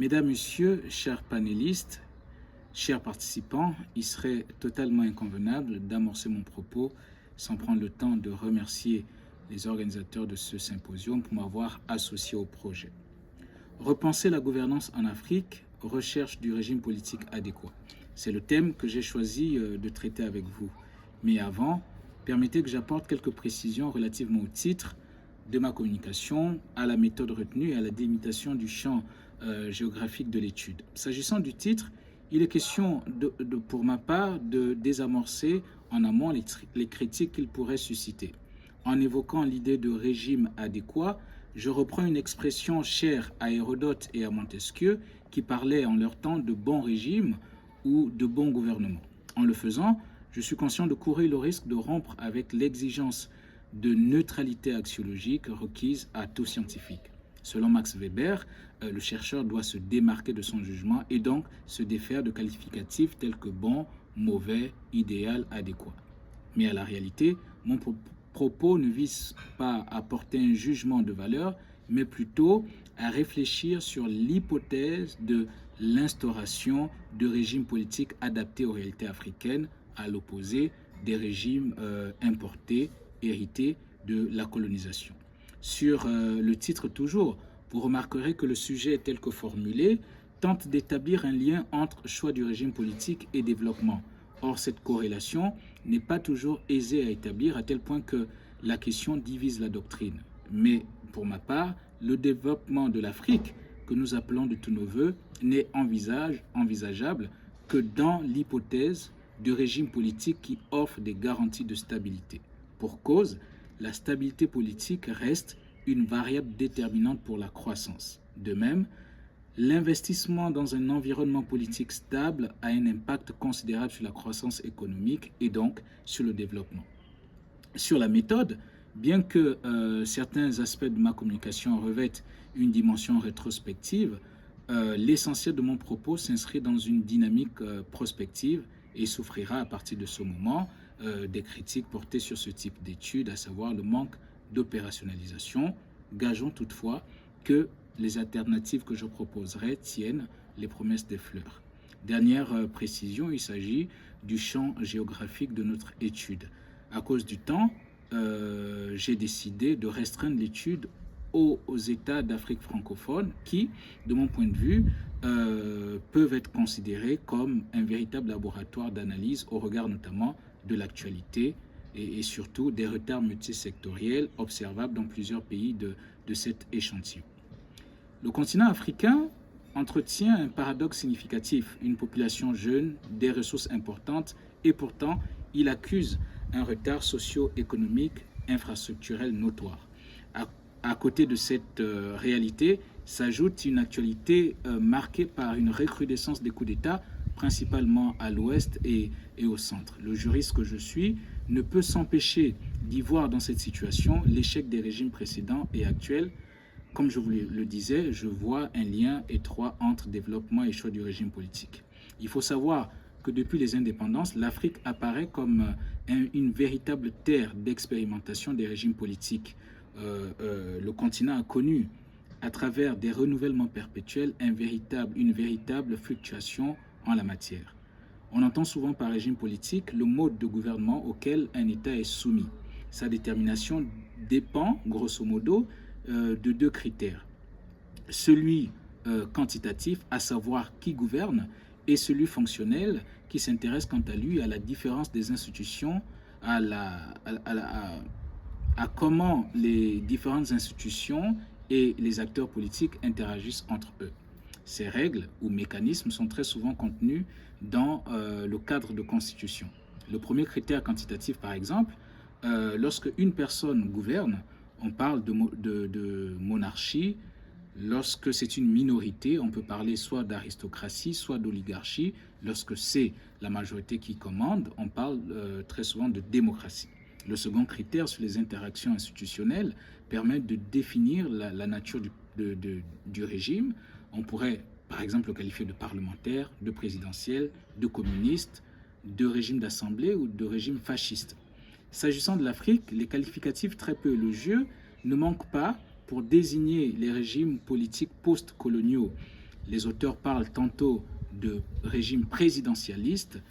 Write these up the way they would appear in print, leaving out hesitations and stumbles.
Mesdames, Messieurs, chers panélistes, chers participants, il serait totalement inconvenable d'amorcer mon propos sans prendre le temps de remercier les organisateurs de ce symposium pour m'avoir associé au projet. Repenser la gouvernance en Afrique, recherche du régime politique adéquat. C'est le thème que j'ai choisi de traiter avec vous. Mais avant, permettez que j'apporte quelques précisions relativement au titre de ma communication, à la méthode retenue et à la délimitation du champ géographique de l'étude. S'agissant du titre, il est question, pour ma part, de désamorcer en amont les critiques qu'il pourrait susciter. En évoquant l'idée de régime adéquat, je reprends une expression chère à Hérodote et à Montesquieu qui parlaient en leur temps de bon régime ou de bon gouvernement. En le faisant, je suis conscient de courir le risque de rompre avec l'exigence de neutralité axiologique requise à tout scientifique. Selon Max Weber, le chercheur doit se démarquer de son jugement et donc se défaire de qualificatifs tels que bon, mauvais, idéal, adéquat. Mais à la réalité, mon propos ne vise pas à porter un jugement de valeur, mais plutôt à réfléchir sur l'hypothèse de l'instauration de régimes politiques adaptés aux réalités africaines, à l'opposé des régimes importés, hérités de la colonisation. Sur le titre toujours, vous remarquerez que le sujet tel que formulé tente d'établir un lien entre choix du régime politique et développement. Or, cette corrélation n'est pas toujours aisée à établir à tel point que la question divise la doctrine. Mais pour ma part, le développement de l'Afrique, que nous appelons de tous nos voeux, n'est envisageable que dans l'hypothèse de régime politique qui offre des garanties de stabilité. Pour cause, la stabilité politique reste une variable déterminante pour la croissance. De même, l'investissement dans un environnement politique stable a un impact considérable sur la croissance économique et donc sur le développement. Sur la méthode, bien que certains aspects de ma communication revêtent une dimension rétrospective, l'essentiel de mon propos s'inscrit dans une dynamique prospective et souffrira à partir de ce moment des critiques portées sur ce type d'études, à savoir le manque d'opérationnalisation. Gageons toutefois que les alternatives que je proposerai tiennent les promesses des fleurs. Dernière précision, il s'agit du champ géographique de notre étude. À cause du temps, j'ai décidé de restreindre l'étude aux États d'Afrique francophone qui, de mon point de vue, peuvent être considérés comme un véritable laboratoire d'analyse au regard notamment de l'actualité et surtout des retards multisectoriels observables dans plusieurs pays de cet échantillon. Le continent africain entretient un paradoxe significatif, une population jeune, des ressources importantes et pourtant il accuse un retard socio-économique infrastructurel notoire. À côté de cette réalité s'ajoute une actualité marquée par une recrudescence des coups d'État, principalement à l'ouest et au centre. Le juriste que je suis ne peut s'empêcher d'y voir dans cette situation l'échec des régimes précédents et actuels. Comme je vous le disais, je vois un lien étroit entre développement et choix du régime politique. Il faut savoir que depuis les indépendances, l'Afrique apparaît comme une véritable terre d'expérimentation des régimes politiques. Le continent a connu, à travers des renouvellements perpétuels, une véritable fluctuation en la matière. On entend souvent par régime politique le mode de gouvernement auquel un État est soumis. Sa détermination dépend, grosso modo, de deux critères. Celui quantitatif, à savoir qui gouverne, et celui fonctionnel, qui s'intéresse quant à lui à la différence des institutions, à comment les différentes institutions et les acteurs politiques interagissent entre eux. Ces règles ou mécanismes sont très souvent contenus dans le cadre de constitution. Le premier critère quantitatif, par exemple, lorsque une personne gouverne, on parle de monarchie. Lorsque c'est une minorité, on peut parler soit d'aristocratie, soit d'oligarchie. Lorsque c'est la majorité qui commande, on parle très souvent de démocratie. Le second critère sur les interactions institutionnelles permet de définir la nature du régime. On pourrait, par exemple, le qualifier de parlementaire, de présidentiel, de communiste, de régime d'assemblée ou de régime fasciste. S'agissant de l'Afrique, les qualificatifs très peu élogieux ne manquent pas pour désigner les régimes politiques post-coloniaux Les auteurs parlent tantôt de régime présidentialiste,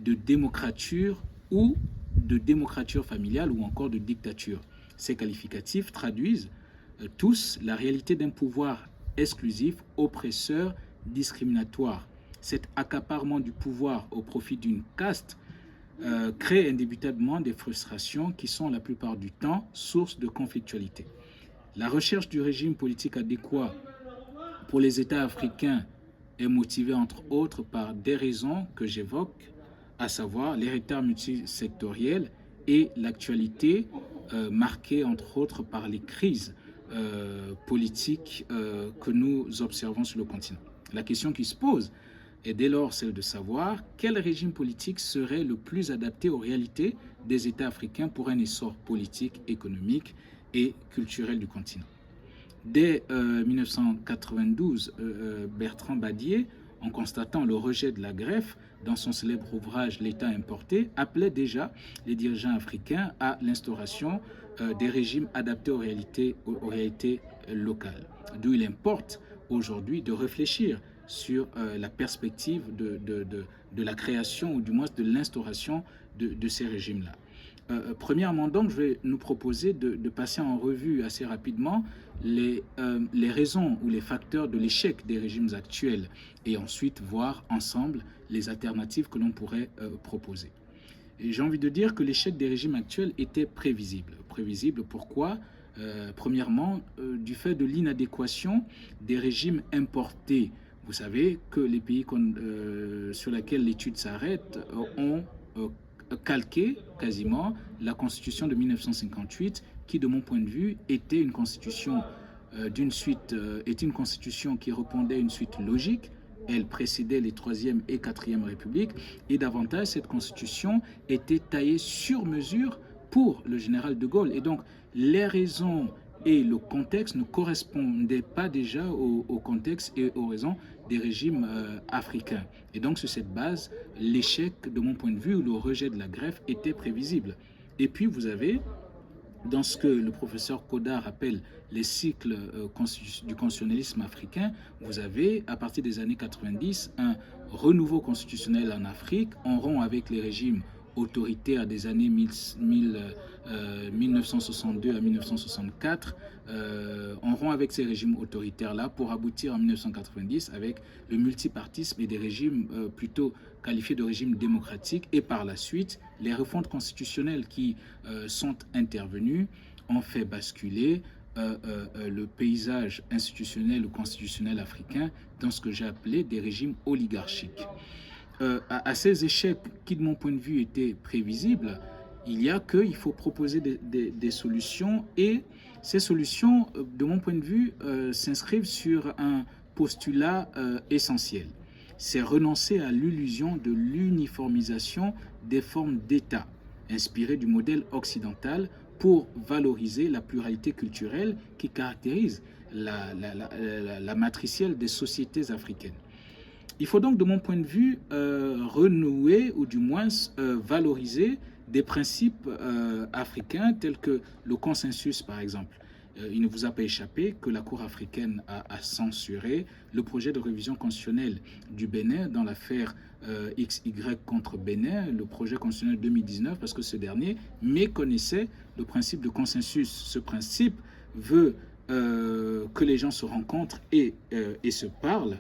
de démocrature ou de démocrature familiale ou encore de dictature. Ces qualificatifs traduisent tous la réalité d'un pouvoir exclusif, oppresseur, discriminatoire. Cet accaparement du pouvoir au profit d'une caste crée indébutablement des frustrations qui sont la plupart du temps source de conflictualité. La recherche du régime politique adéquat pour les États africains est motivée entre autres par des raisons que j'évoque, à savoir l'héritage multisectoriel et l'actualité marquée entre autres par les crises politiques que nous observons sur le continent. La question qui se pose est dès lors celle de savoir quel régime politique serait le plus adapté aux réalités des États africains pour un essor politique, économique et culturel du continent. Dès 1992, Bertrand Badier, en constatant le rejet de la greffe dans son célèbre ouvrage L'État importé, appelait déjà les dirigeants africains à l'instauration des régimes adaptés aux réalités locales. D'où il importe aujourd'hui de réfléchir sur la perspective de la création ou du moins de l'instauration de ces régimes-là. Premièrement, donc, je vais nous proposer de passer en revue assez rapidement les raisons ou les facteurs de l'échec des régimes actuels et ensuite voir ensemble les alternatives que l'on pourrait proposer. Et j'ai envie de dire que l'échec des régimes actuels était prévisible. Prévisible pourquoi ? Premièrement, du fait de l'inadéquation des régimes importés. Vous savez que les pays sur lesquels l'étude s'arrête ont calqué quasiment la constitution de 1958 qui, de mon point de vue, était une constitution était une constitution qui répondait à une suite logique. Elle précédait les 3e et 4e Républiques et davantage cette constitution était taillée sur mesure pour le général de Gaulle. Et donc les raisons et le contexte ne correspondaient pas déjà au contexte et aux raisons des régimes africains. Et donc sur cette base, l'échec, de mon point de vue, ou le rejet de la greffe était prévisible. Et puis vous avez, dans ce que le professeur Kodar appelle les cycles du constitutionnalisme africain, vous avez, à partir des années 90, un renouveau constitutionnel en Afrique. On rompt avec les régimes autoritaires des années 1962 à 1964. On rompt avec ces régimes autoritaires-là pour aboutir en 1990 avec le multipartisme et des régimes plutôt qualifiés de régimes démocratiques. Et par la suite, les réformes constitutionnelles qui sont intervenues ont fait basculer le paysage institutionnel ou constitutionnel africain dans ce que j'ai appelé des régimes oligarchiques. À ces échecs qui, de mon point de vue, étaient prévisibles, il faut proposer des solutions et ces solutions, de mon point de vue, s'inscrivent sur un postulat essentiel. C'est renoncer à l'illusion de l'uniformisation des formes d'État, inspirées du modèle occidental pour valoriser la pluralité culturelle qui caractérise la matricielle des sociétés africaines. Il faut donc, de mon point de vue, renouer ou du moins valoriser des principes africains tels que le consensus, par exemple. Il ne vous a pas échappé que la Cour africaine a censuré le projet de révision constitutionnelle du Bénin dans l'affaire XY contre Bénin, le projet constitutionnel 2019, parce que ce dernier méconnaissait le principe de consensus. Ce principe veut que les gens se rencontrent et se parlent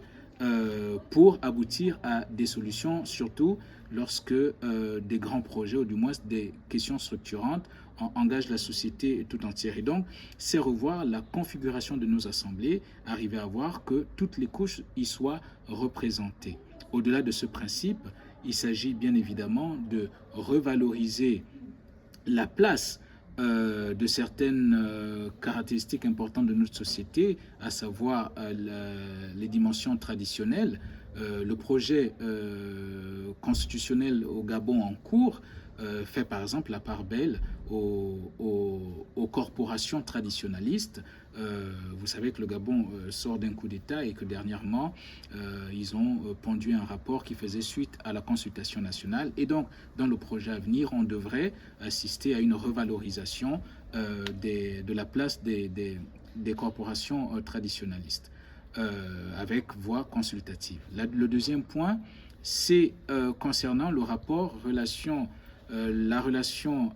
pour aboutir à des solutions, surtout lorsque des grands projets, ou du moins des questions structurantes, engagent la société tout entière. Et donc, c'est revoir la configuration de nos assemblées, arriver à voir que toutes les couches y soient représentées. Au-delà de ce principe, il s'agit bien évidemment de revaloriser la place de certaines caractéristiques importantes de notre société, à savoir les dimensions traditionnelles. Le projet constitutionnel au Gabon en cours fait par exemple la part belle aux corporations traditionnalistes. Vous savez que le Gabon sort d'un coup d'État et que dernièrement, ils ont pondu un rapport qui faisait suite à la consultation nationale. Et donc, dans le projet à venir, on devrait assister à une revalorisation de la place des corporations traditionnalistes. avec voie consultative. Le deuxième point, c'est concernant le rapport, la relation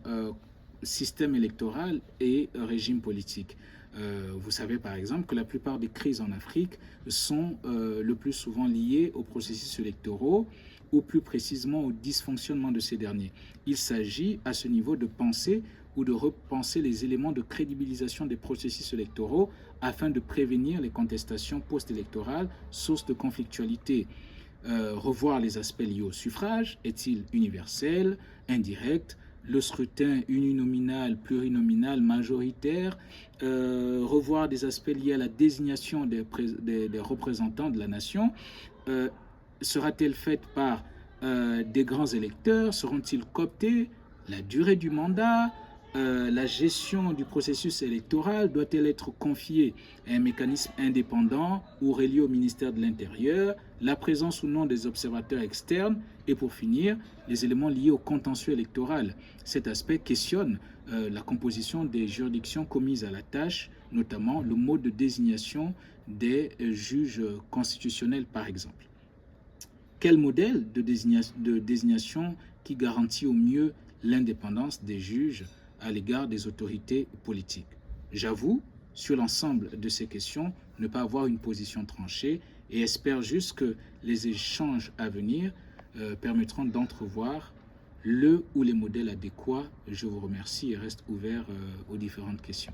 système électoral et régime politique. Vous savez par exemple que la plupart des crises en Afrique sont le plus souvent liées aux processus électoraux ou plus précisément au dysfonctionnement de ces derniers. Il s'agit à ce niveau de penser ou de repenser les éléments de crédibilisation des processus électoraux afin de prévenir les contestations post-électorales, sources de conflictualité. Revoir les aspects liés au suffrage, est-il universel, indirect, le scrutin uninominal, plurinominal, majoritaire, revoir des aspects liés à la désignation des représentants de la nation. Sera-t-elle faite par des grands électeurs? Seront-ils cooptés? La durée du mandat, la gestion du processus électoral doit-elle être confiée à un mécanisme indépendant ou relié au ministère de l'Intérieur? La présence ou non des observateurs externes? Et pour finir, les éléments liés au contentieux électoral. Cet aspect questionne la composition des juridictions commises à la tâche, notamment le mode de désignation des juges constitutionnels par exemple. Quel modèle de désignation qui garantit au mieux l'indépendance des juges à l'égard des autorités politiques? J'avoue, sur l'ensemble de ces questions, ne pas avoir une position tranchée et espère juste que les échanges à venir permettront d'entrevoir le ou les modèles adéquats. Je vous remercie et reste ouvert aux différentes questions.